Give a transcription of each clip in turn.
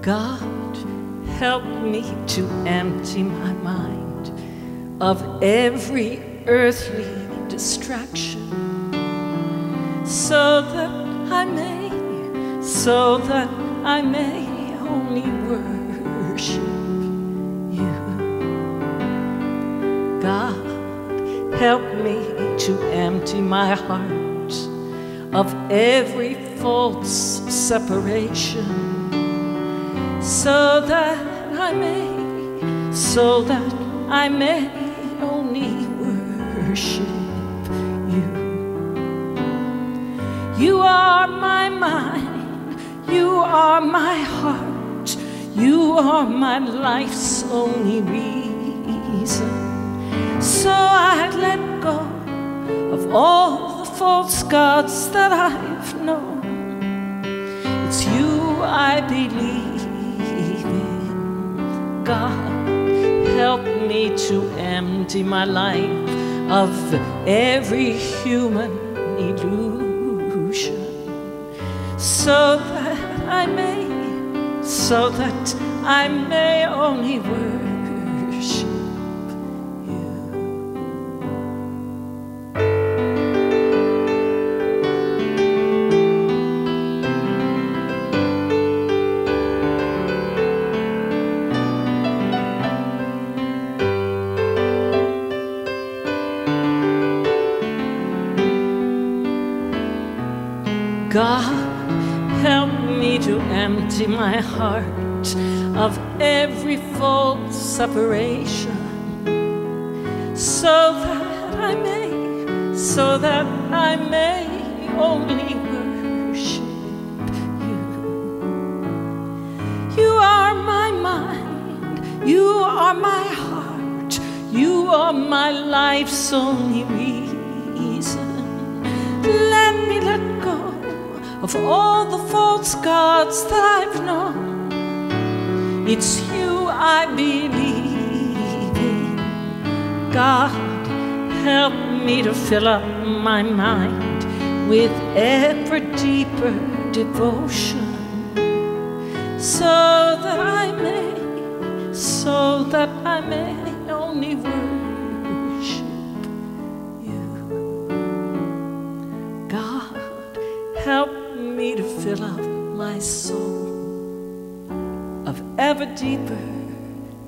God, help me to empty my mind of every earthly distraction, so that I may only worship you. God, help me to empty my heart of every false separation, so that I may only worship you. You are my mind, you are my heart, you are my life's only reason. So I let go of all the false gods that I've known. It's you I believe in. God, help me to empty my life of every human illusion, so that I may only worship you. God, help me to empty my heart of every false separation, so that I may only worship you. You are my mind, you are my heart, you are my life's only reason. Let me let go of all the false gods that I've known. It's you I believe in. God, help me to fill up my mind with ever deeper devotion, so that I may only worship you. God, help me to fill up my soul of ever deeper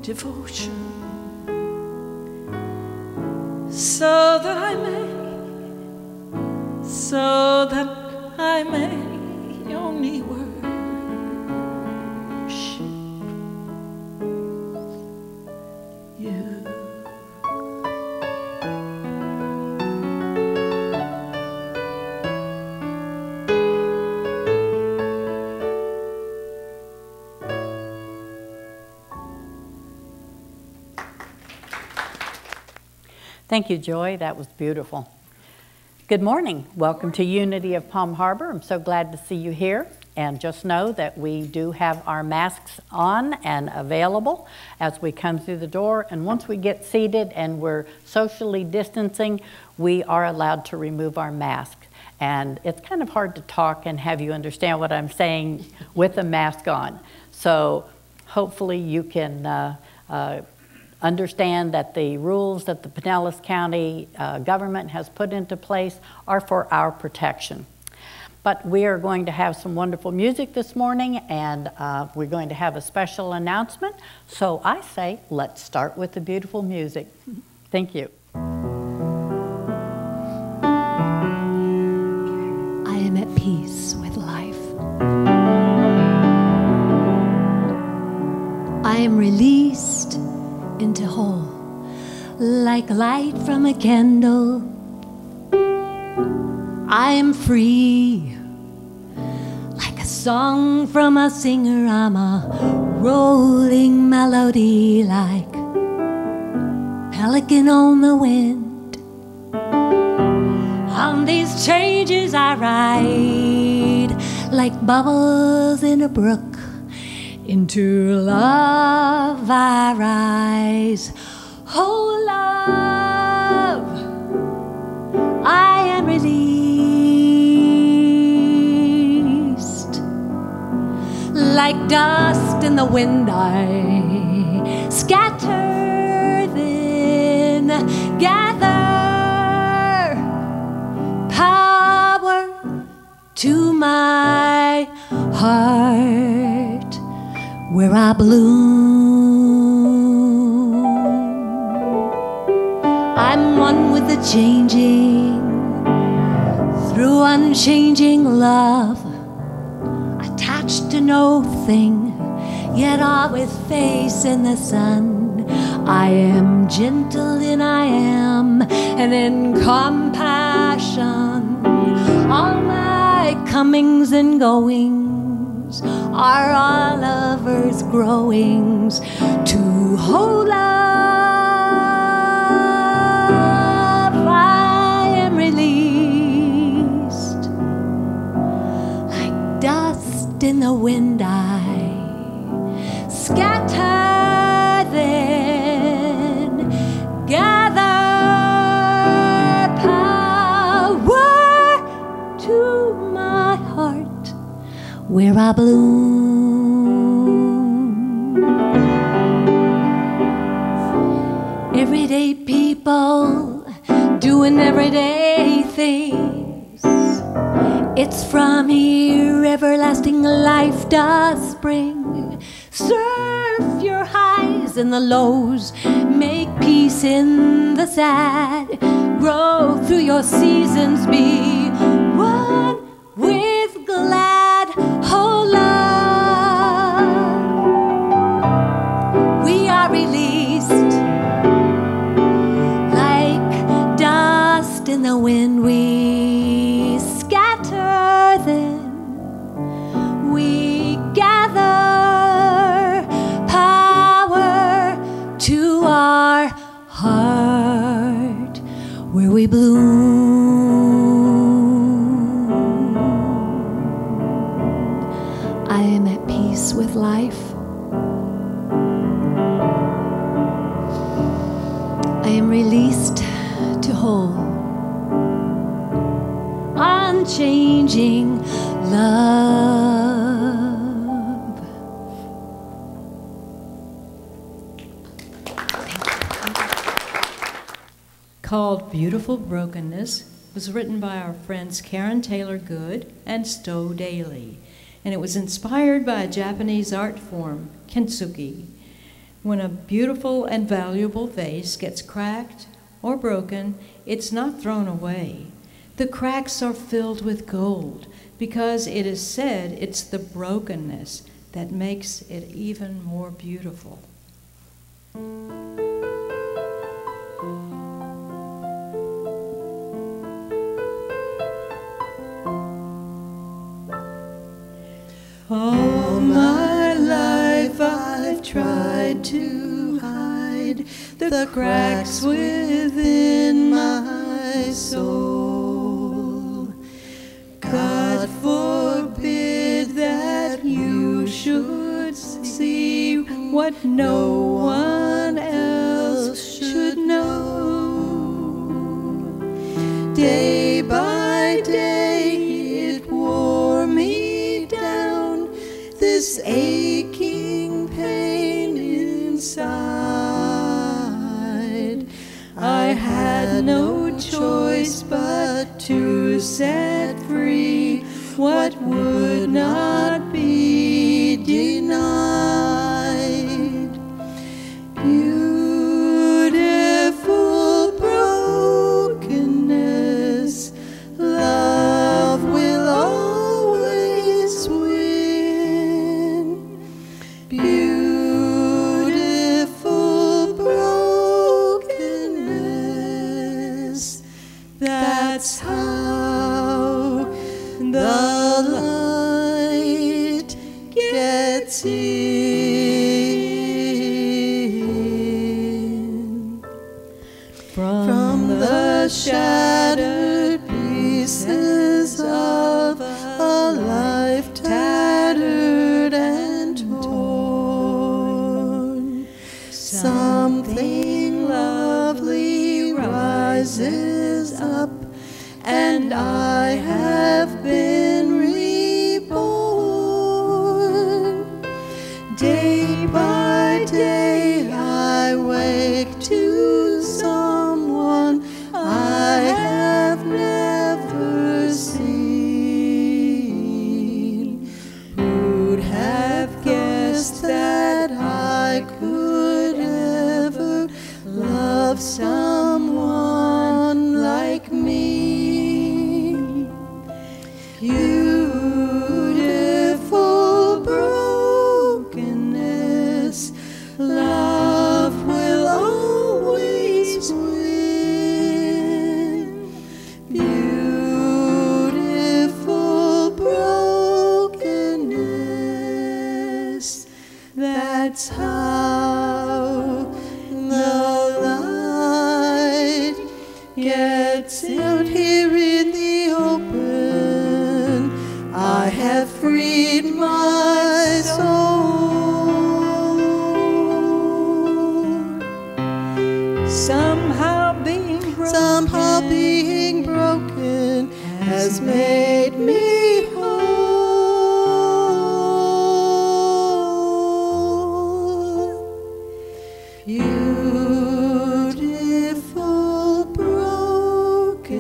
devotion, so that I may only worship you. Thank you, Joy. That was beautiful. Good morning. Welcome to Unity of Palm Harbor. I'm so glad to see you here. And just know that we do have our masks on and available as we come through the door. And once we get seated and we're socially distancing, we are allowed to remove our mask. And it's kind of hard to talk and have you understand what I'm saying with a mask on. So hopefully you can understand that the rules that the Pinellas County government has put into place are for our protection. But we are going to have some wonderful music this morning, and we're going to have a special announcement. So I say, let's start with the beautiful music. Thank you. I am at peace with life. I am released into whole, like light from a candle. I am free, like a song from a singer. I'm a rolling melody, like pelican on the wind. On these changes I ride, like bubbles in a brook. Into love I rise. Oh, love, I am released. like dust in the wind I scatter, then gather power to my heart where I bloom. I'm one with the changing through unchanging love, attached to no thing, yet always facing the sun. I am gentle and I am, and in compassion, all my comings and goings are all of earth's growings to whole love. I am released like dust in the wind I scatter, then gather power to my heart where I bloom. Everyday people doing everyday things. It's from here everlasting life does spring. Surf your highs and the lows, make peace in the sad, grow through your seasons, be one with glad whole love. We are released like dust in the wind. We scatter, then we gather power to our heart where we bloom. I am at peace with life. I am released to hold unchanging love. Called Beautiful Brokenness was written by our friends Karen Taylor Good and Stowe Daly, and it was inspired by a Japanese art form, kintsugi. When a beautiful and valuable vase gets cracked or broken, it's not thrown away. The cracks are filled with gold because it is said it's the brokenness that makes it even more beautiful. All my life I've tried to hide the cracks within my soul. God forbid that you should see what no one else should know. Day by day it wore me down, this aching pain inside. I had no choice but to set free what would not be denied. Beautiful brokenness, love will always win. Beautiful brokenness, that's how the light gets in. From the shattered pieces of a life tattered and torn, something lovely rises up, and I have been reborn. Day by day I wake to someone I have never seen. Who'd have guessed that I could ever love someone like me? Beautiful brokenness, love will always win. Beautiful brokenness, that's how the light gets out here in the open. I have freed my soul. Somehow being broken has made me whole. Beautiful brokenness,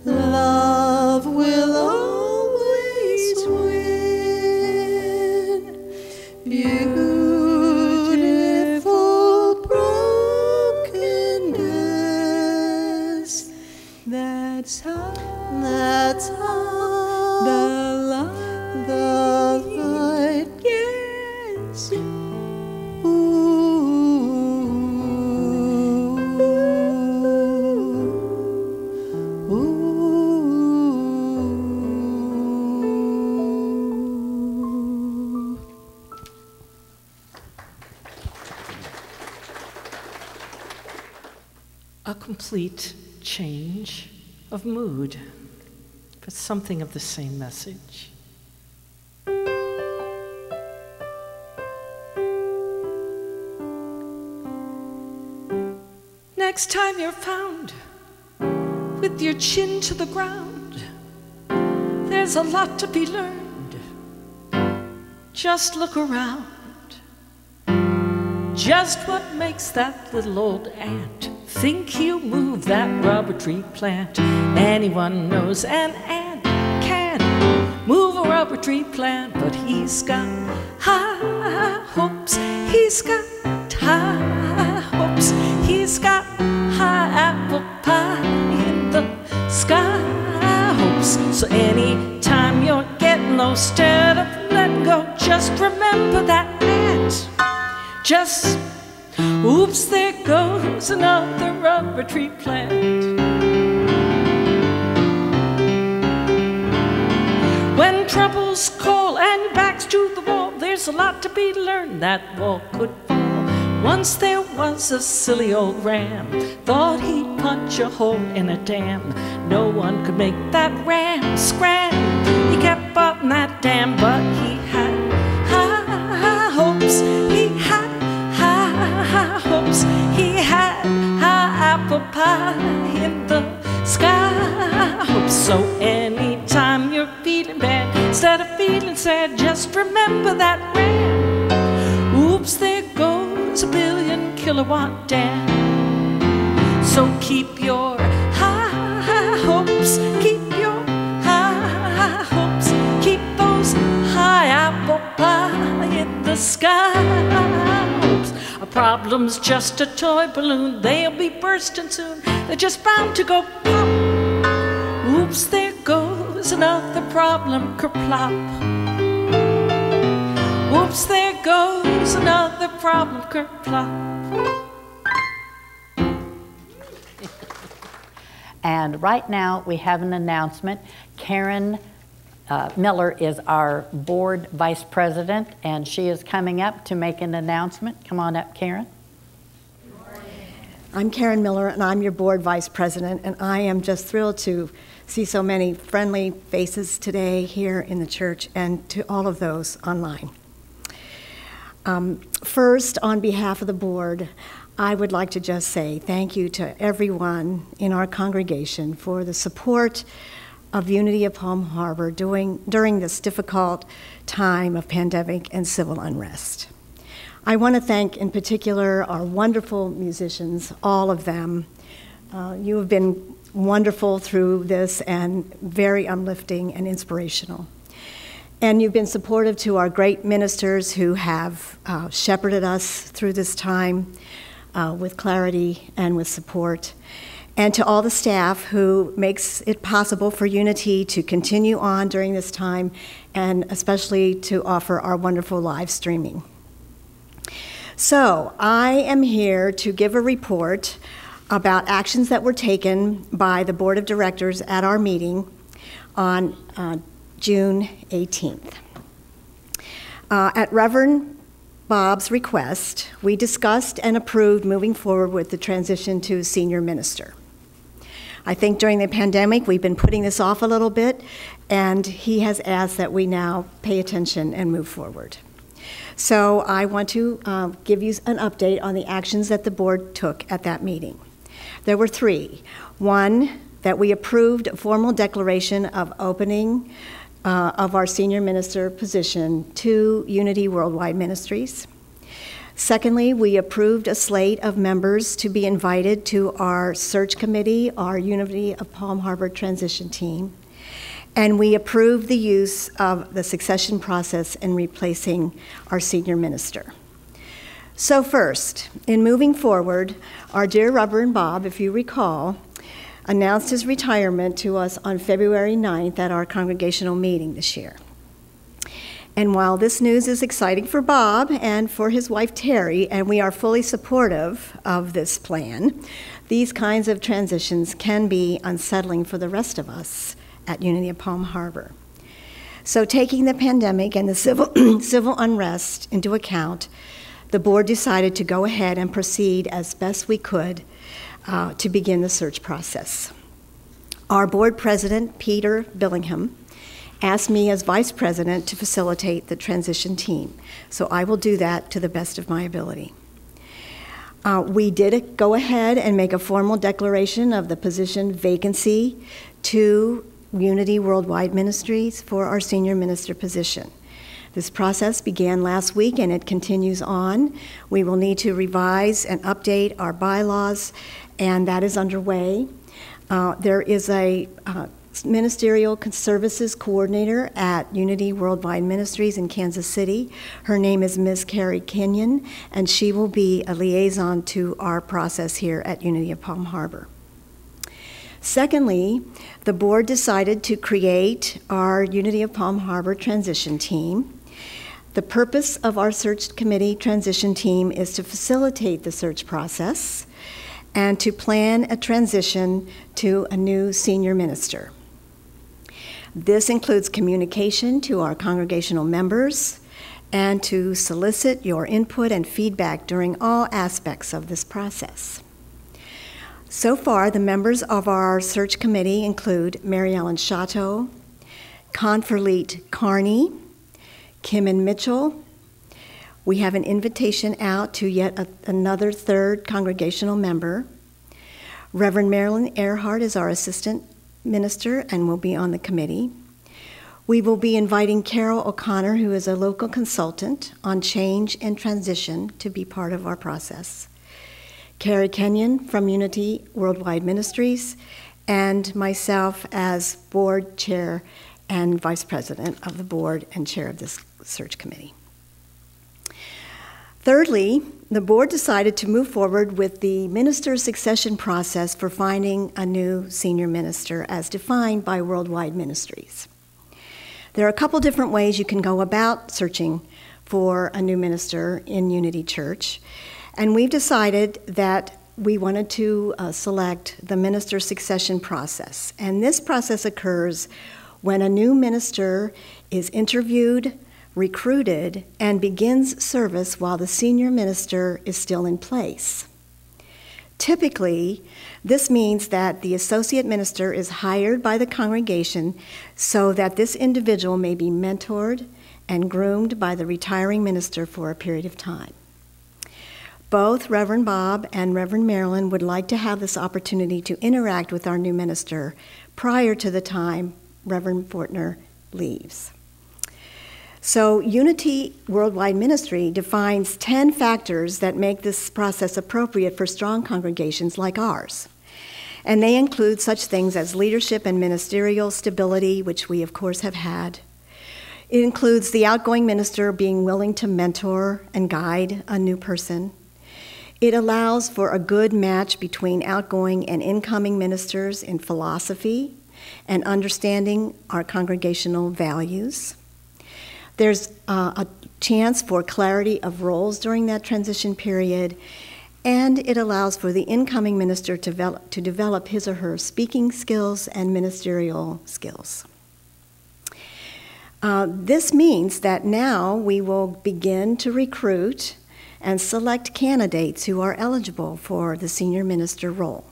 love will always win. Beautiful brokenness, that's how the light gets. A complete change of mood, but something of the same message. Next time you're found with your chin to the ground, there's a lot to be learned. Just look around. Just what makes that little old ant think he'll move that rubber tree plant? Anyone knows an ant can move a rubber tree plant, but he's got high hopes. He's got high hopes. He's got high apple pie in the sky hopes. So anytime you're getting low, instead of letting go, just remember that ant. Just, oops, there goes another rubber tree plant. When troubles call and your back's to the wall, there's a lot to be learned. That wall could fall. Once there was a silly old ram, thought he'd punch a hole in a dam. No one could make that ram scram. He kept up in that dam, but he had high hopes. He had high hopes. He had high apple pie in the sky hopes. So anytime you're feeling bad, instead of feeling sad, just remember that ram. Oops, there goes a 1 billion kilowatt dam. So keep your high hopes, keep your high hopes, keep those high apple pie in the sky hopes. A problem's just a toy balloon, they'll be bursting soon, they're just bound to go pop. Oops, there goes another problem, kerplop. Oops, there goes another problem, kerplop. And right now we have an announcement. Karen Miller is our board vice president, and she is coming up to make an announcement. Come on up, Karen. I'm Karen Miller, and I'm your board vice president, and I am just thrilled to see so many friendly faces today here in the church and to all of those online. First, on behalf of the board, I would like to just say thank you to everyone in our congregation for the support of Unity of Palm Harbor during this difficult time of pandemic and civil unrest. I want to thank in particular our wonderful musicians, all of them. You have been wonderful through this and very uplifting and inspirational. And you've been supportive to our great ministers who have shepherded us through this time with clarity and with support. And to all the staff who makes it possible for Unity to continue on during this time, and especially to offer our wonderful live streaming. So I am here to give a report about actions that were taken by the Board of Directors at our meeting on June 18th. At Reverend Bob's request, we discussed and approved moving forward with the transition to senior minister. I think during the pandemic, we've been putting this off a little bit, and he has asked that we now pay attention and move forward. So I want to give you an update on the actions that the board took at that meeting. There were three. One, that we approved a formal declaration of opening of our senior minister position to Unity Worldwide Ministries. Secondly, we approved a slate of members to be invited to our search committee, our Unity of Palm Harbor transition team, and we approved the use of the succession process in replacing our senior minister. So first, in moving forward, our dear Reverend Bob, if you recall, announced his retirement to us on February 9th at our congregational meeting this year. And while this news is exciting for Bob and for his wife Terry, and we are fully supportive of this plan, these kinds of transitions can be unsettling for the rest of us at Unity of Palm Harbor. So taking the pandemic and the civil unrest into account, the board decided to go ahead and proceed as best we could to begin the search process. Our board president, Peter Billingham, asked me as vice president to facilitate the transition team. So I will do that to the best of my ability. We did go ahead and make a formal declaration of the position vacancy to Unity Worldwide Ministries for our senior minister position. This process began last week and it continues on. We will need to revise and update our bylaws, and that is underway. There is a Ministerial Services Coordinator at Unity Worldwide Ministries in Kansas City. Her name is Ms. Carrie Kenyon, and she will be a liaison to our process here at Unity of Palm Harbor. Secondly, the board decided to create our Unity of Palm Harbor transition team. The purpose of our search committee transition team is to facilitate the search process and to plan a transition to a new senior minister. This includes communication to our congregational members and to solicit your input and feedback during all aspects of this process. So far, the members of our search committee include Mary Ellen Chateau, Conferleet Carney, Kim and Mitchell. We have an invitation out to yet another third congregational member. Reverend Marilyn Earhart is our assistant minister and will be on the committee. We will be inviting Carol O'Connor, who is a local consultant on change and transition, to be part of our process. Carrie Kenyon from Unity Worldwide Ministries, and myself as board chair and vice president of the board and chair of this search committee. Thirdly, the board decided to move forward with the minister succession process for finding a new senior minister as defined by Worldwide Ministries. There are a couple different ways you can go about searching for a new minister in Unity Church, and we've decided that we wanted to select the minister succession process. And this process occurs when a new minister is interviewed, recruited, and begins service while the senior minister is still in place. Typically, this means that the associate minister is hired by the congregation so that this individual may be mentored and groomed by the retiring minister for a period of time. Both Reverend Bob and Reverend Marilyn would like to have this opportunity to interact with our new minister prior to the time Reverend Fortner leaves. So Unity Worldwide Ministry defines 10 factors that make this process appropriate for strong congregations like ours. And they include such things as leadership and ministerial stability, which we of course have had. It includes the outgoing minister being willing to mentor and guide a new person. It allows for a good match between outgoing and incoming ministers in philosophy and understanding our congregational values. There's a chance for clarity of roles during that transition period, and it allows for the incoming minister to develop his or her speaking skills and ministerial skills. This means that now we will begin to recruit and select candidates who are eligible for the senior minister role.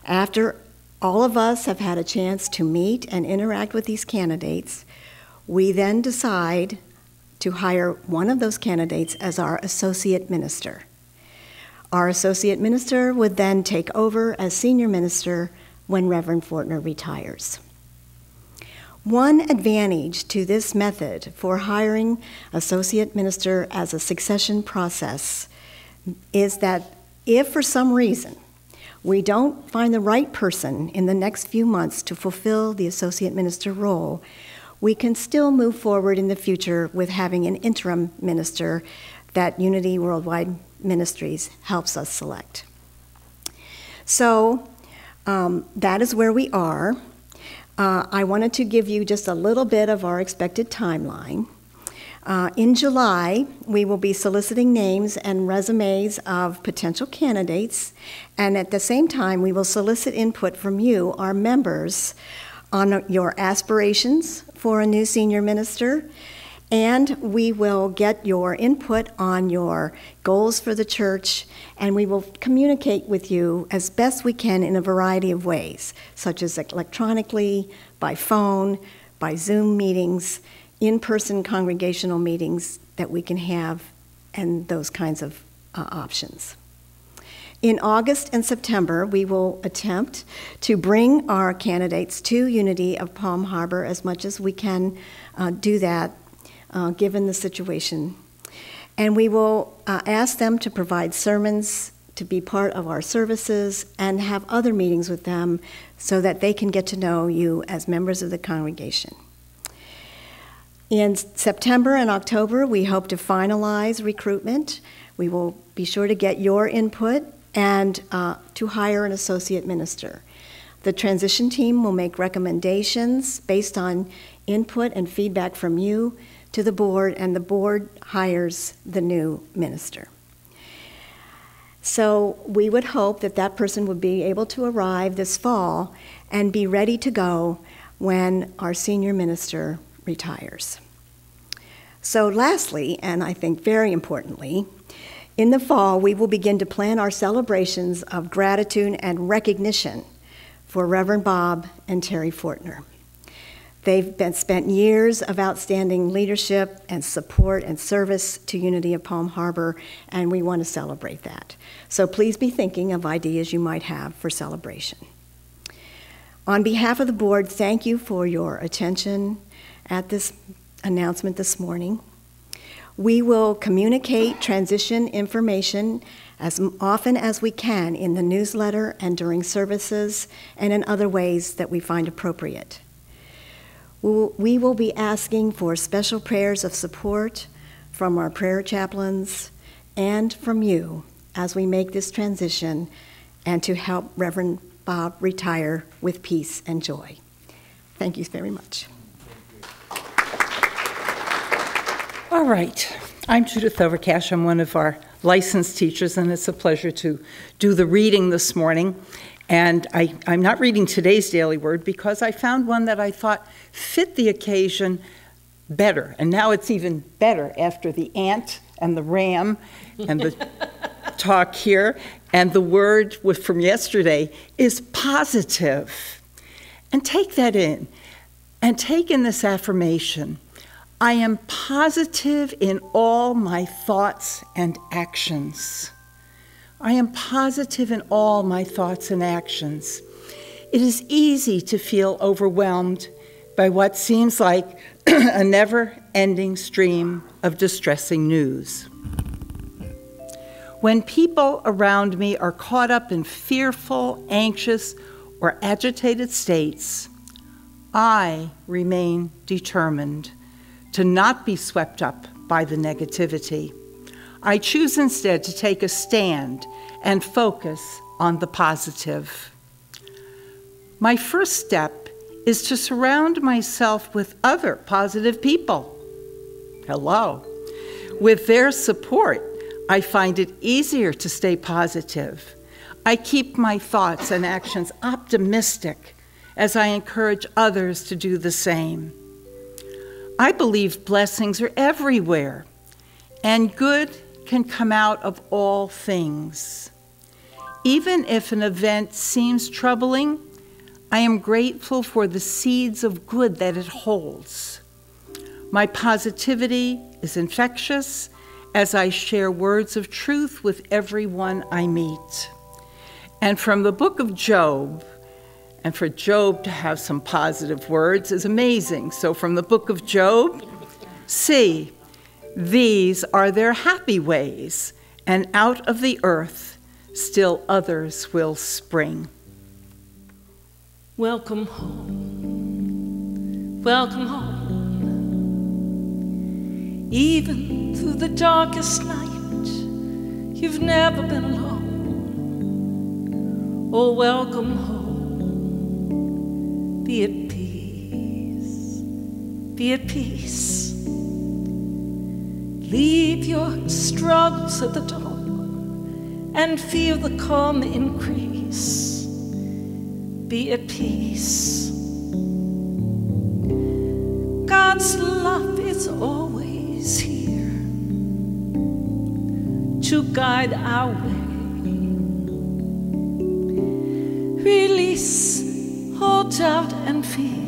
After all of us have had a chance to meet and interact with these candidates, we then decide to hire one of those candidates as our associate minister. Our associate minister would then take over as senior minister when Reverend Fortner retires. One advantage to this method for hiring associate minister as a succession process is that if for some reason we don't find the right person in the next few months to fulfill the associate minister role, we can still move forward in the future with having an interim minister that Unity Worldwide Ministries helps us select. So that is where we are. I wanted to give you just a little bit of our expected timeline. In July, we will be soliciting names and resumes of potential candidates, and at the same time, we will solicit input from you, our members, on your aspirations for a new senior minister, and we will get your input on your goals for the church, and we will communicate with you as best we can in a variety of ways, such as electronically, by phone, by Zoom meetings, in-person congregational meetings that we can have, and those kinds of options. In August and September, we will attempt to bring our candidates to Unity of Palm Harbor as much as we can do that, given the situation. And we will ask them to provide sermons to be part of our services and have other meetings with them so that they can get to know you as members of the congregation. In September and October, we hope to finalize recruitment. We will be sure to get your input and to hire an associate minister. The transition team will make recommendations based on input and feedback from you to the board, and the board hires the new minister. So we would hope that that person would be able to arrive this fall and be ready to go when our senior minister retires. So lastly, and I think very importantly, in the fall, we will begin to plan our celebrations of gratitude and recognition for Reverend Bob and Terry Fortner. They've spent years of outstanding leadership and support and service to Unity of Palm Harbor, and we want to celebrate that. So please be thinking of ideas you might have for celebration. On behalf of the board, thank you for your attention at this announcement this morning. We will communicate transition information as often as we can in the newsletter and during services and in other ways that we find appropriate. We will be asking for special prayers of support from our prayer chaplains and from you as we make this transition and to help Reverend Bob retire with peace and joy. Thank you very much. All right. I'm Judith Overcash. I'm one of our licensed teachers, and it's a pleasure to do the reading this morning. And I'm not reading today's daily word because I found one that I thought fit the occasion better. And now it's even better after the ant and the ram and the talk here. And the word from yesterday is positive. And take that in. And take in this affirmation. I am positive in all my thoughts and actions. I am positive in all my thoughts and actions. It is easy to feel overwhelmed by what seems like a never-ending stream of distressing news. When people around me are caught up in fearful, anxious, or agitated states, I remain determined to not be swept up by the negativity. I choose instead to take a stand and focus on the positive. My first step is to surround myself with other positive people. Hello. With their support, I find it easier to stay positive. I keep my thoughts and actions optimistic as I encourage others to do the same. I believe blessings are everywhere, and good can come out of all things. Even if an event seems troubling, I am grateful for the seeds of good that it holds. My positivity is infectious as I share words of truth with everyone I meet. And from the book of Job, and for Job to have some positive words is amazing. So from the book of Job, see, these are their happy ways, and out of the earth still others will spring. Welcome home. Welcome home. Even through the darkest night, you've never been alone. Oh, welcome home. Be at peace. Be at peace. Leave your struggles at the door and feel the calm increase. Be at peace. God's love is always here to guide our way. Release all doubt and fear.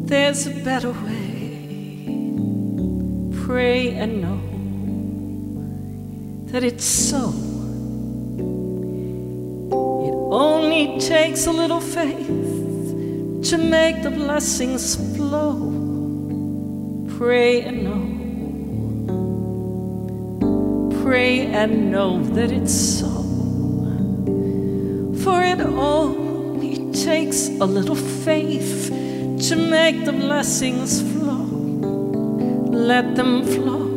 There's a better way. Pray and know that it's so. It only takes a little faith to make the blessings flow. Pray and know. Pray and know that it's so. For it only takes a little faith to make the blessings flow. Let them flow.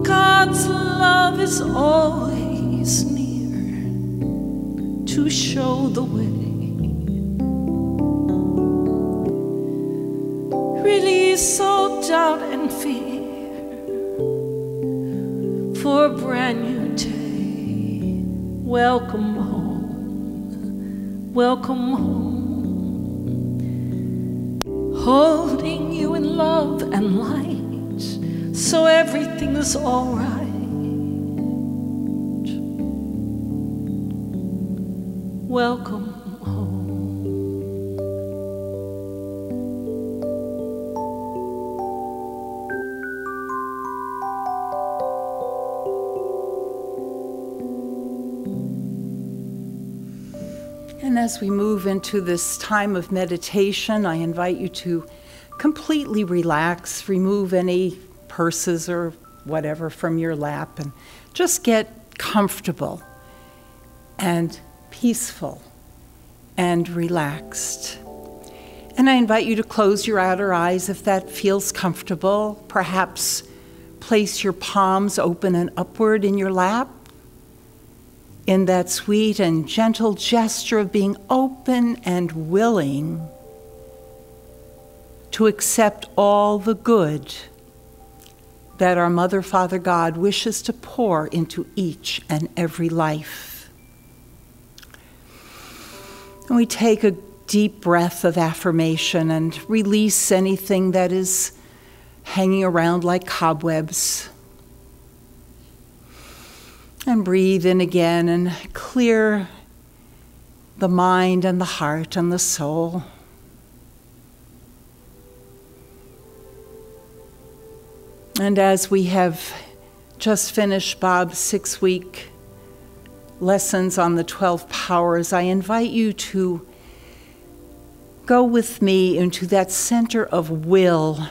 God's love is always near to show the way. Release all doubt and fear for a brand new day. Welcome home, welcome home. Holding you in love and light, so everything is all right. Welcome home. And as we move into this time of meditation, I invite you to completely relax, remove any purses or whatever from your lap, and just get comfortable and peaceful and relaxed. And I invite you to close your outer eyes if that feels comfortable. Perhaps place your palms open and upward in your lap, in that sweet and gentle gesture of being open and willing to accept all the good that our Mother, Father, God wishes to pour into each and every life. And we take a deep breath of affirmation and release anything that is hanging around like cobwebs. And breathe in again and clear the mind and the heart and the soul. And as we have just finished Bob's 6-week lessons on the 12 powers, I invite you to go with me into that center of will.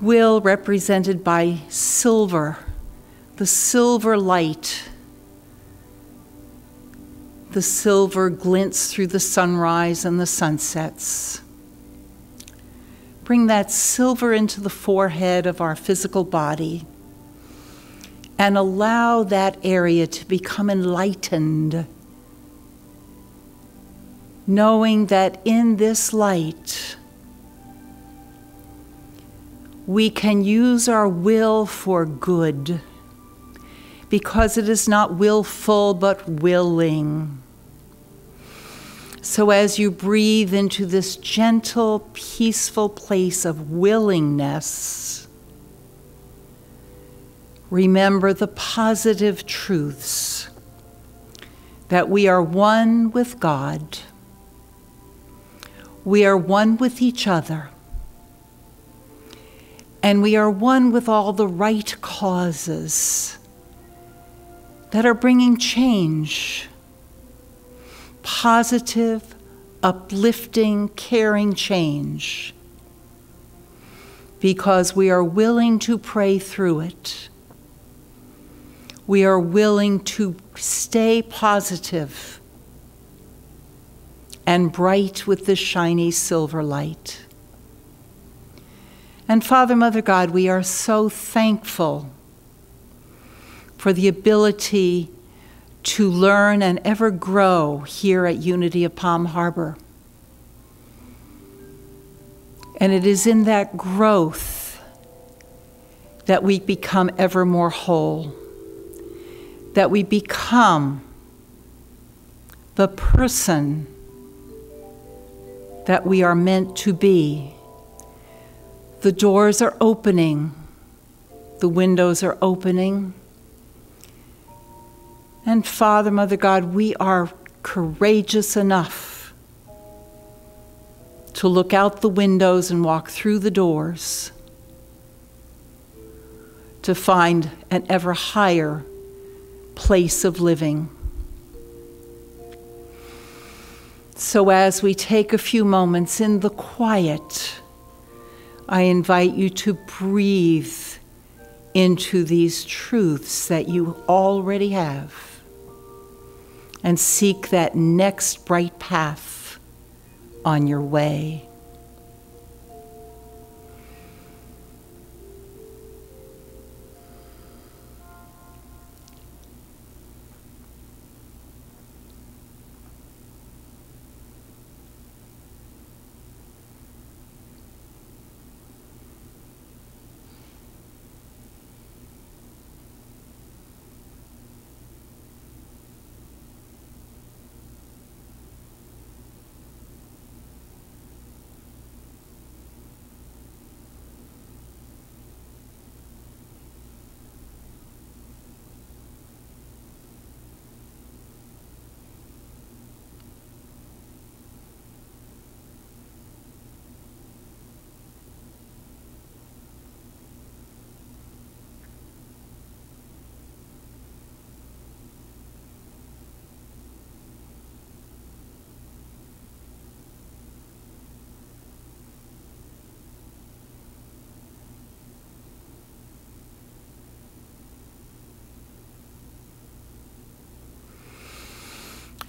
Will represented by silver, the silver light. The silver glints through the sunrise and the sunsets. Bring that silver into the forehead of our physical body and allow that area to become enlightened, knowing that in this light, we can use our will for good, because it is not willful but willing. So as you breathe into this gentle, peaceful place of willingness, remember the positive truths that we are one with God, we are one with each other, and we are one with all the right causes that are bringing change, positive, uplifting, caring change, because we are willing to pray through it. We are willing to stay positive and bright with the shiny silver light. And Father, Mother God, we are so thankful for the ability to learn and ever grow here at Unity of Palm Harbor. And it is in that growth that we become ever more whole, that we become the person that we are meant to be. The doors are opening, the windows are opening. And Father, Mother God, we are courageous enough to look out the windows and walk through the doors to find an ever higher place of living. So as we take a few moments in the quiet, I invite you to breathe into these truths that you already have and seek that next bright path on your way.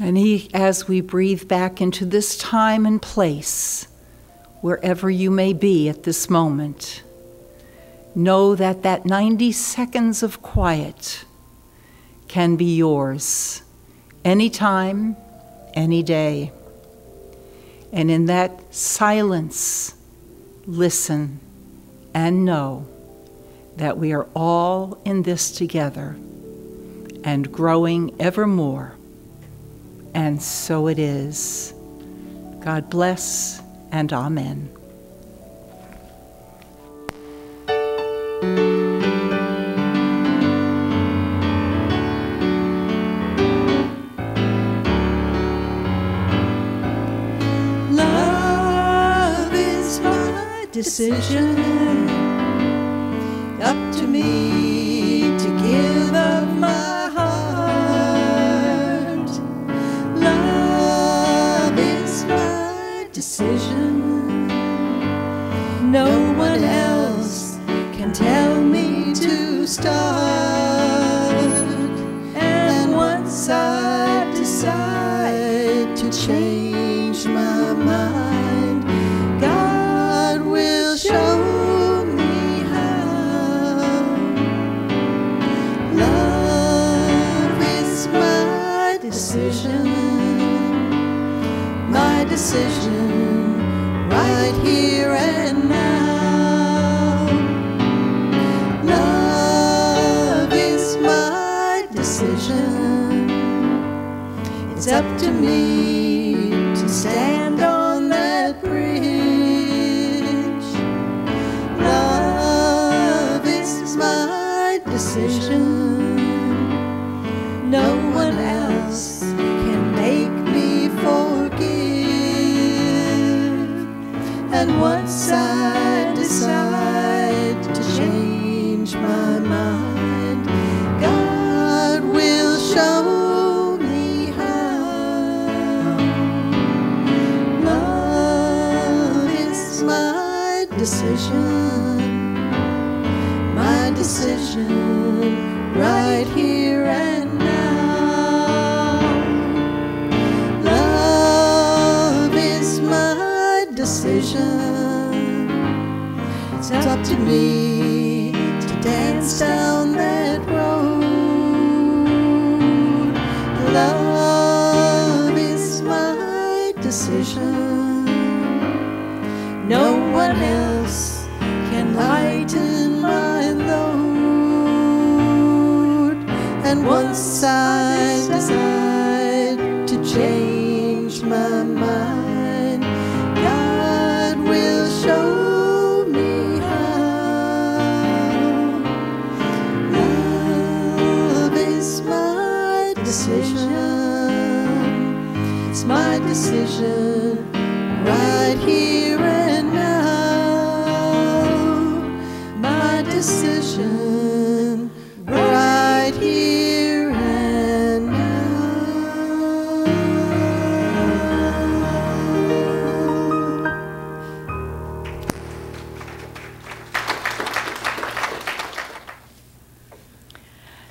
And as we breathe back into this time and place, wherever you may be at this moment, know that that 90 seconds of quiet can be yours anytime, any day. And in that silence, listen and know that we are all in this together and growing ever more. And so it is. God bless and amen. Love is my decision. Up to me to give up my heart. decision. No one else can tell me to start. And once I decide to change my mind, God will show me how. Love is my decision, right here and now. Love is my decision. It's up to me to stand on that bridge. Love is my decision. No one else can make me forgive. And once I decide to change my mind, God will show me how. Love is my decision, right here and now. Love is my decision. It's up to me to dance down that road. Love is my decision. No one else can lighten my load. And once I decide to change my mind, God will show me how. Love is my decision. It's my decision, right here and now. My decision, right here and now.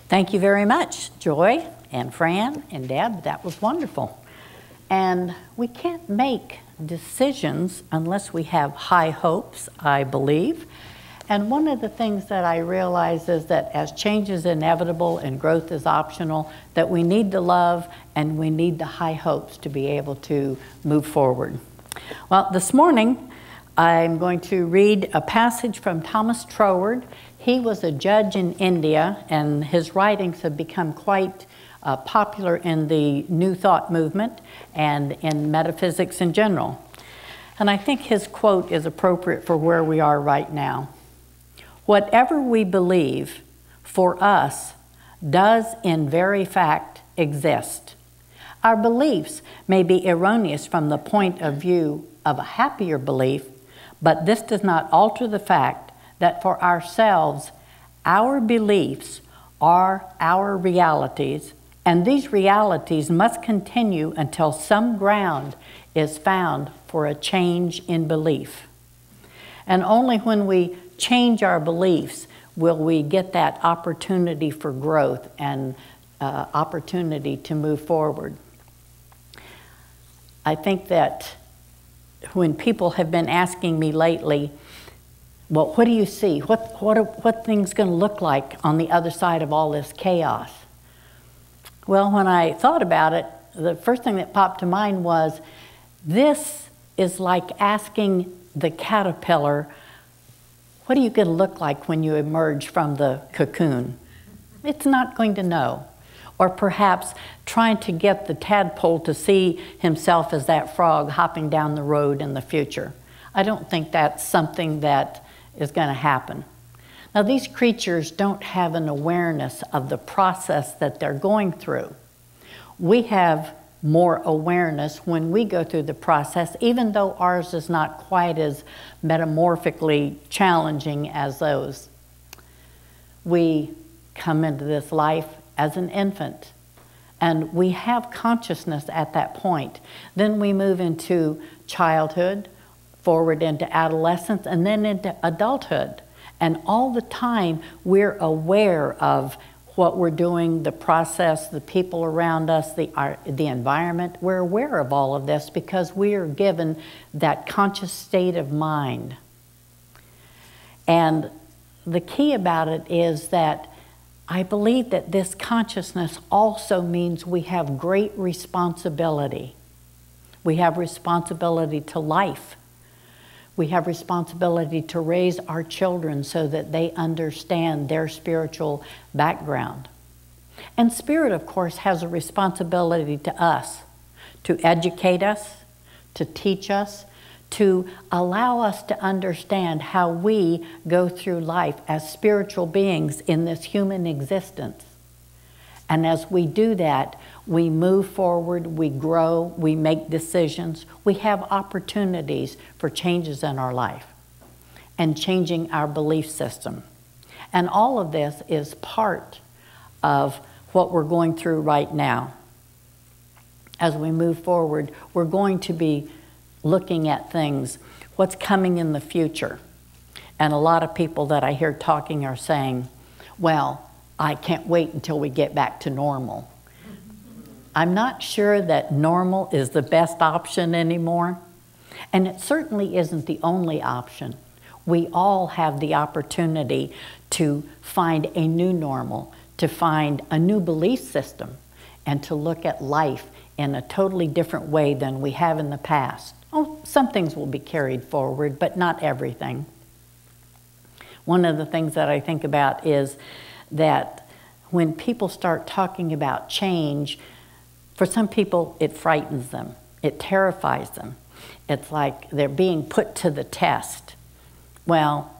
Thank you very much, Joy and Fran and Deb. That was wonderful. And we can't make decisions unless we have high hopes, I believe. And one of the things that I realize is that as change is inevitable and growth is optional, that we need the love and we need the high hopes to be able to move forward. Well, this morning, I'm going to read a passage from Thomas Troward. He was a judge in India, and his writings have become quite popular in the New Thought movement and in metaphysics in general. And I think his quote is appropriate for where we are right now. Whatever we believe for us does in very fact exist. Our beliefs may be erroneous from the point of view of a happier belief, but this does not alter the fact that for ourselves, our beliefs are our realities, and these realities must continue until some ground is found for a change in belief. And only when we change our beliefs will we get that opportunity for growth and opportunity to move forward. I think that when people have been asking me lately, well, what do you see? What things going to look like on the other side of all this chaos? Well, when I thought about it, the first thing that popped to mind was, this is like asking the caterpillar, what are you going to look like when you emerge from the cocoon? It's not going to know. Or perhaps trying to get the tadpole to see himself as that frog hopping down the road in the future. I don't think that's something that is going to happen. Now, these creatures don't have an awareness of the process that they're going through. We have more awareness when we go through the process, even though ours is not quite as metamorphically challenging as those. We come into this life as an infant, and we have consciousness at that point. Then we move into childhood, forward into adolescence, and then into adulthood. And all the time, we're aware of what we're doing, the process, the people around us, the environment. We're aware of all of this because we are given that conscious state of mind. And the key about it is that I believe that this consciousness also means we have great responsibility. We have responsibility to life. We have responsibility to raise our children so that they understand their spiritual background. And Spirit, of course, has a responsibility to us, to educate us, to teach us, to allow us to understand how we go through life as spiritual beings in this human existence. And as we do that, we move forward, we grow, we make decisions, we have opportunities for changes in our life and changing our belief system. And all of this is part of what we're going through right now. As we move forward, we're going to be looking at things, what's coming in the future. And a lot of people that I hear talking are saying, well, I can't wait until we get back to normal. I'm not sure that normal is the best option anymore. And it certainly isn't the only option. We all have the opportunity to find a new normal, to find a new belief system, and to look at life in a totally different way than we have in the past. Oh, some things will be carried forward, but not everything. One of the things that I think about is that when people start talking about change, for some people it frightens them, it terrifies them. It's like they're being put to the test. Well,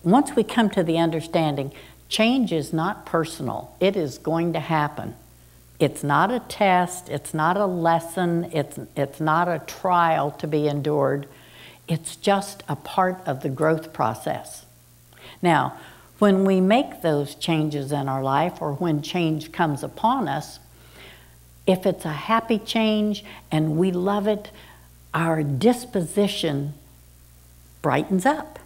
once we come to the understanding, change is not personal, it is going to happen. It's not a test, it's not a lesson, it's not a trial to be endured. It's just a part of the growth process. Now, when we make those changes in our life, or when change comes upon us, if it's a happy change and we love it, our disposition brightens up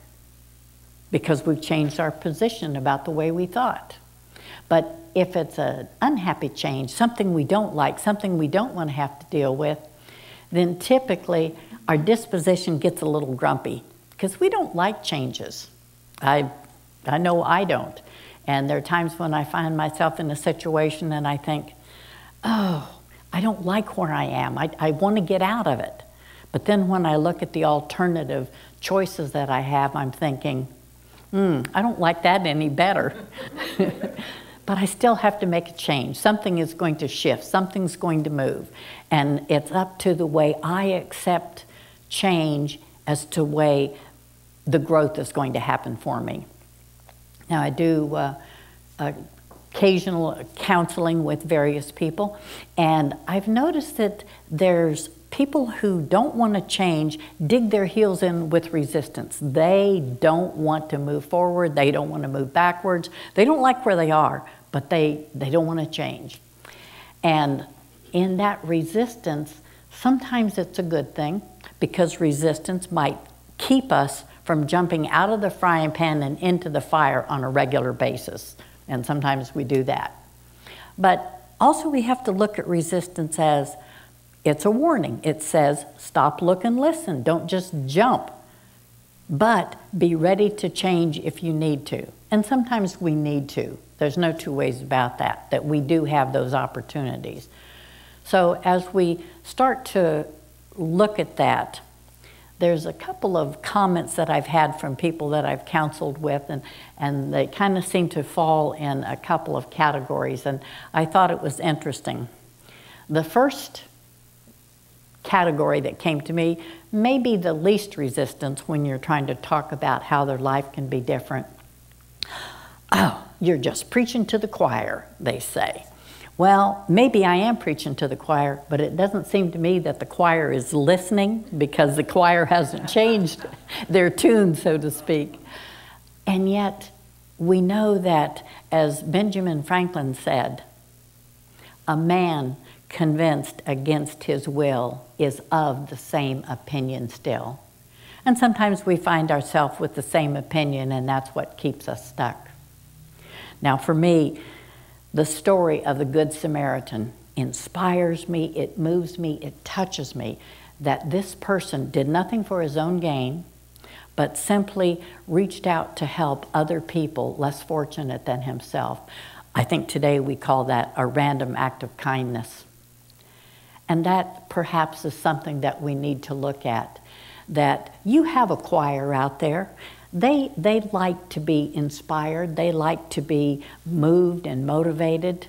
because we've changed our position about the way we thought. But if it's an unhappy change, something we don't like, something we don't want to have to deal with, then typically our disposition gets a little grumpy because we don't like changes. I know I don't. And there are times when I find myself in a situation and I think, oh, I don't like where I am. I want to get out of it. But then when I look at the alternative choices that I have, I'm thinking, I don't like that any better. But I still have to make a change. Something is going to shift. Something's going to move. And it's up to the way I accept change as to the way the growth is going to happen for me. Now, I do occasional counseling with various people, and I've noticed that there's people who don't want to change dig their heels in with resistance. They don't want to move forward. They don't want to move backwards. They don't like where they are, but they don't want to change. And in that resistance, sometimes it's a good thing because resistance might keep us from jumping out of the frying pan and into the fire on a regular basis. And sometimes we do that. But also we have to look at resistance as it's a warning. It says, stop, look, and listen. Don't just jump, but be ready to change if you need to. And sometimes we need to. There's no two ways about that we do have those opportunities. So as we start to look at that, there's a couple of comments that I've had from people that I've counseled with, and they kind of seem to fall in a couple of categories, and I thought it was interesting. The first category that came to me may be the least resistance when you're trying to talk about how their life can be different. Oh, you're just preaching to the choir, they say. Well, maybe I am preaching to the choir, but it doesn't seem to me that the choir is listening because the choir hasn't changed their tune, so to speak. And yet, we know that, as Benjamin Franklin said, a man convinced against his will, is of the same opinion still. And sometimes we find ourselves with the same opinion, and that's what keeps us stuck. Now for me, the story of the Good Samaritan inspires me, it moves me, it touches me, that this person did nothing for his own gain, but simply reached out to help other people less fortunate than himself. I think today we call that a random act of kindness. And that perhaps is something that we need to look at, that you have a choir out there. They like to be inspired. They like to be moved and motivated.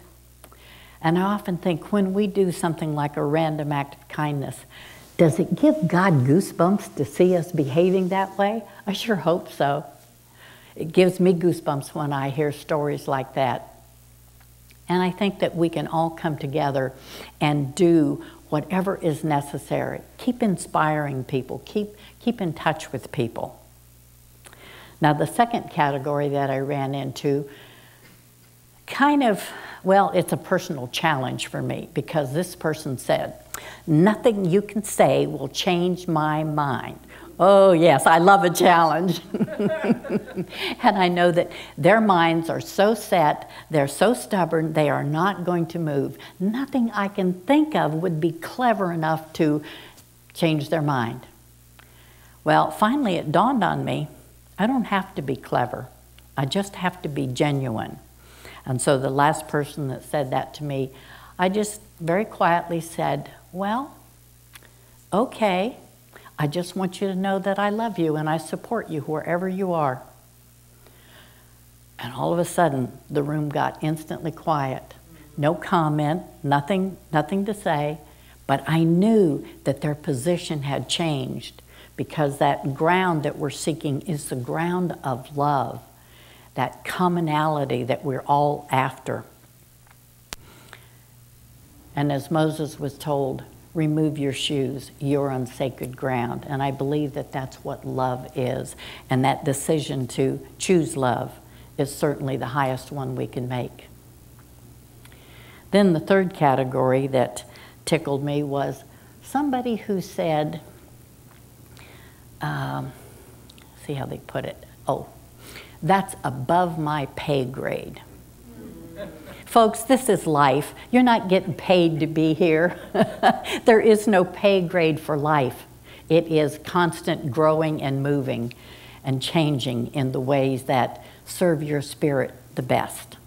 And I often think when we do something like a random act of kindness, does it give God goosebumps to see us behaving that way? I sure hope so. It gives me goosebumps when I hear stories like that. And I think that we can all come together and do whatever is necessary. Keep inspiring people. Keep in touch with people. Now, the second category that I ran into, kind of, well, it's a personal challenge for me, because this person said, "Nothing you can say will change my mind." Oh yes, I love a challenge. And I know that their minds are so set, they're so stubborn, they are not going to move. Nothing I can think of would be clever enough to change their mind. Well, finally it dawned on me, I don't have to be clever. I just have to be genuine. And so the last person that said that to me, I just very quietly said, "Well, okay. I just want you to know that I love you and I support you wherever you are." And all of a sudden, the room got instantly quiet. No comment, nothing to say, but I knew that their position had changed, because that ground that we're seeking is the ground of love, that commonality that we're all after. And as Moses was told, remove your shoes, you're on sacred ground. And I believe that that's what love is. And that decision to choose love is certainly the highest one we can make. Then the third category that tickled me was somebody who said, see how they put it, oh, that's above my pay grade. Folks, this is life. You're not getting paid to be here. There is no pay grade for life. It is constant growing and moving and changing in the ways that serve your spirit the best.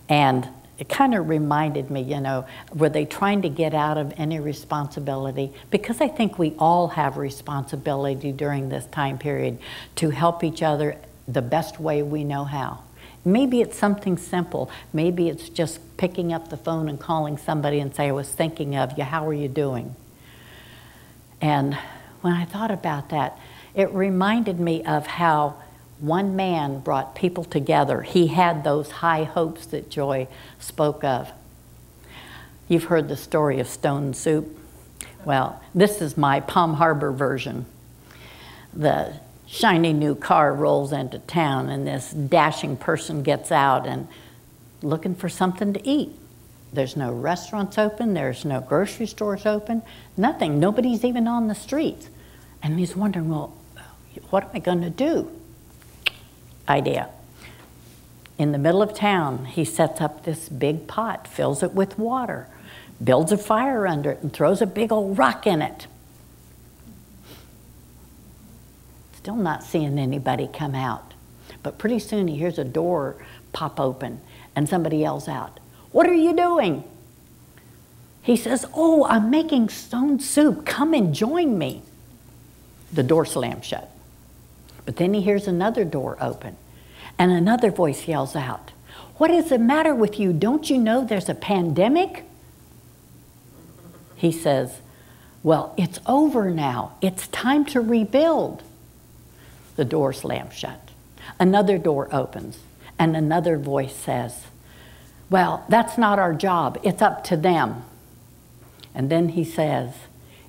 And it kind of reminded me, you know, were they trying to get out of any responsibility? Because I think we all have responsibility during this time period to help each other the best way we know how. Maybe it's something simple. Maybe it's just picking up the phone and calling somebody and say, "I was thinking of you, how are you doing?" And when I thought about that, it reminded me of how one man brought people together. He had those high hopes that Joy spoke of. You've heard the story of Stone Soup. Well, this is my Palm Harbor version. The shiny new car rolls into town, and this dashing person gets out and looking for something to eat. There's no restaurants open, there's no grocery stores open, nothing. Nobody's even on the streets. And he's wondering, well, what am I going to do? Idea. In the middle of town, he sets up this big pot, fills it with water, builds a fire under it, and throws a big old rock in it. Still not seeing anybody come out. But pretty soon he hears a door pop open and somebody yells out, "What are you doing?" He says, "Oh, I'm making stone soup. Come and join me." The door slams shut. But then he hears another door open and another voice yells out, "What is the matter with you? Don't you know there's a pandemic?" He says, "Well, it's over now. It's time to rebuild." The door slams shut. Another door opens, and another voice says, "Well, that's not our job. It's up to them." And then he says,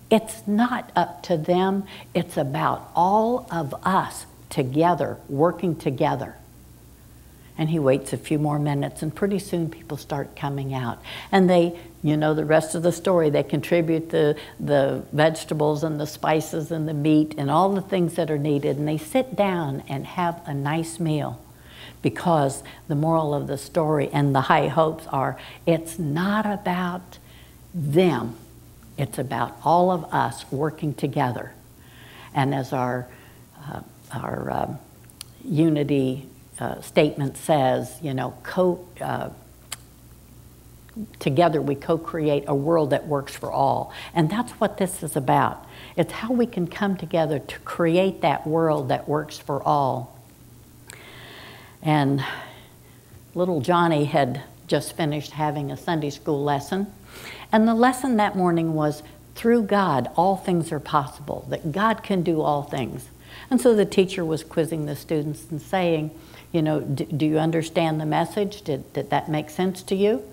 "It's not up to them. It's about all of us together, working together." And he waits a few more minutes, and pretty soon people start coming out. And they, you know the rest of the story, they contribute the vegetables and the spices and the meat and all the things that are needed, and they sit down and have a nice meal. Because the moral of the story and the high hopes are, it's not about them, it's about all of us working together. And as our unity statement says, you know, together we co-create a world that works for all. And that's what this is about. It's how we can come together to create that world that works for all. And little Johnny had just finished having a Sunday school lesson. And the lesson that morning was, through God, all things are possible, that God can do all things. And so the teacher was quizzing the students and saying, you know, do you understand the message? Did that make sense to you?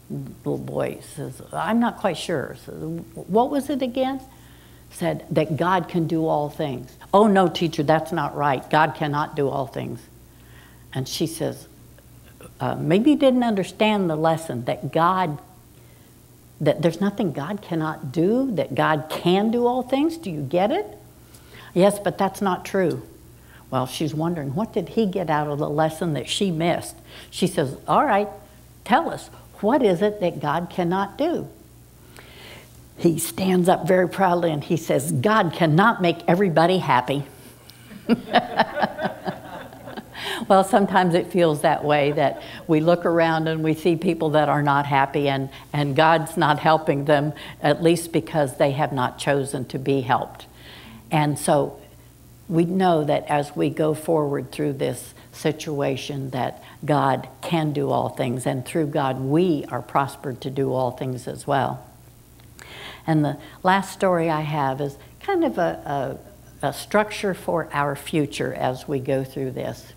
Little boy says, I'm not quite sure. Says, what was it again? Said that God can do all things. Oh no, teacher, that's not right. God cannot do all things. And she says, maybe you didn't understand the lesson, that there's nothing God cannot do, that God can do all things. Do you get it? Yes, but that's not true. Well, she's wondering, what did he get out of the lesson that she missed? She says, all right, tell us, what is it that God cannot do? He stands up very proudly and he says, God cannot make everybody happy. Well, sometimes it feels that way, that we look around and we see people that are not happy, and God's not helping them, at least because they have not chosen to be helped. And so we know that as we go forward through this situation, that God can do all things, and through God we are prospered to do all things as well. And the last story I have is kind of a structure for our future as we go through this.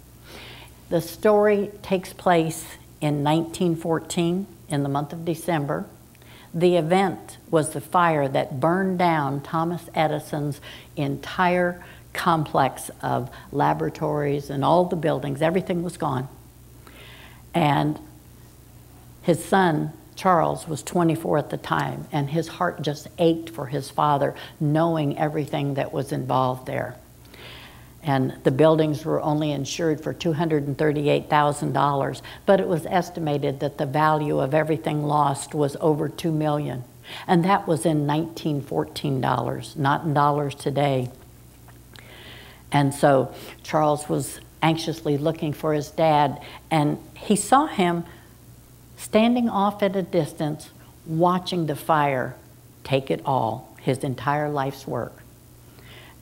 The story takes place in 1914 in the month of December. The event was the fire that burned down Thomas Edison's entire complex of laboratories and all the buildings. Everything was gone. And his son, Charles, was 24 at the time, and his heart just ached for his father, knowing everything that was involved there. And the buildings were only insured for $238,000, but it was estimated that the value of everything lost was over $2 million. And that was in 1914 dollars, not in dollars today. And so Charles was anxiously looking for his dad, and he saw him standing off at a distance, watching the fire take it all, his entire life's work.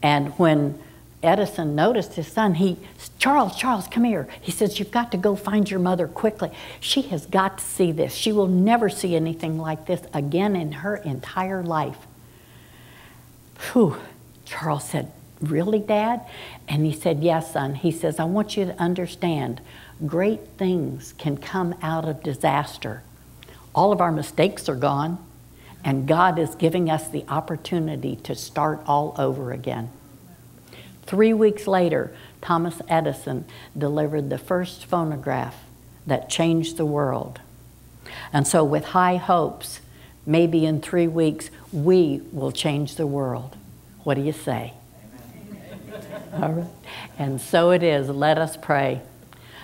And when Edison noticed his son, Charles, come here. He says, you've got to go find your mother quickly. She has got to see this. She will never see anything like this again in her entire life. Whew. Charles said, really, Dad? And he said, yes, son. He says, I want you to understand, great things can come out of disaster. All of our mistakes are gone, and God is giving us the opportunity to start all over again. 3 weeks later, Thomas Edison delivered the first phonograph that changed the world. And so with high hopes, maybe in 3 weeks, we will change the world. What do you say? All right. And so it is. Let us pray.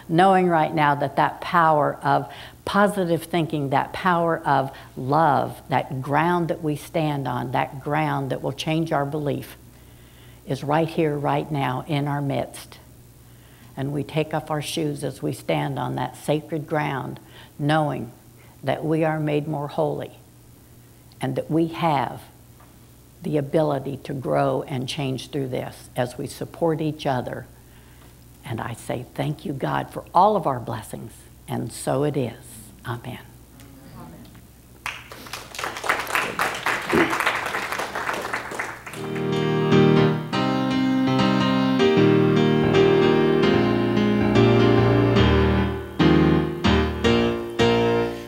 Knowing right now that that power of positive thinking, that power of love, that ground that we stand on, that ground that will change our belief, is right here, right now, in our midst. And we take off our shoes as we stand on that sacred ground, knowing that we are made more holy and that we have the ability to grow and change through this as we support each other. And I say thank you, God, for all of our blessings. And so it is. Amen.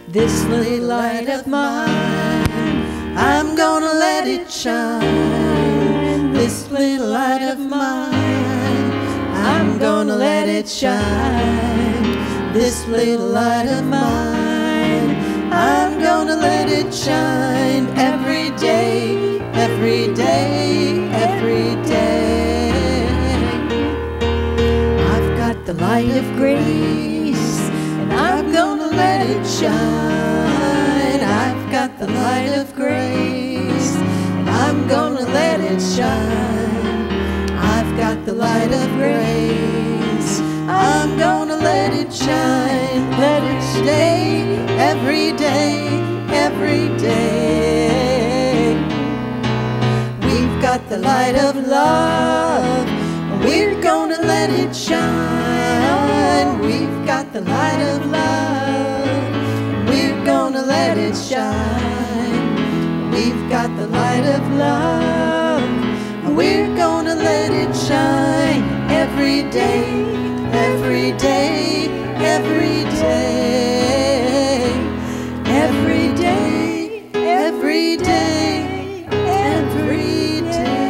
This little light of mine, I'm gonna let it shine. This little light of mine, I'm gonna let it it shine. This little light of mine, I'm gonna let it shine every day, every day, every day. I've got the light of grace, and I'm gonna let it shine. I've got the light of grace, and I'm gonna let it shine. I've got the light of grace, I'm gonna let it shine. Let it stay every day, every day. We've got the light of love, we're gonna let it shine. We've got the light of love, we're gonna let it shine. We've got the light of love, we're gonna let it shine every day, every day, every day, every day, every day, every day.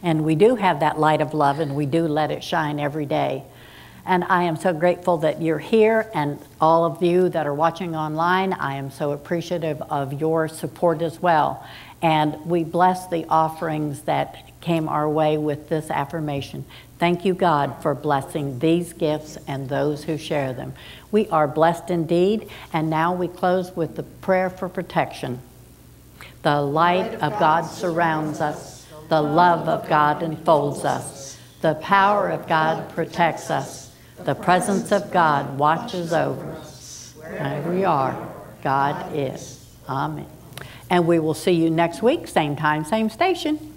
And we do have that light of love, and we do let it shine every day. And I am so grateful that you're here, and all of you that are watching online, I am so appreciative of your support as well. And we bless the offerings that came our way with this affirmation. Thank you, God, for blessing these gifts and those who share them. We are blessed indeed, and now we close with the prayer for protection. The light of God surrounds us. The love of God enfolds us. The power of God protects us. The presence of God watches over us. Wherever we are, God is. Amen. And we will see you next week, same time, same station.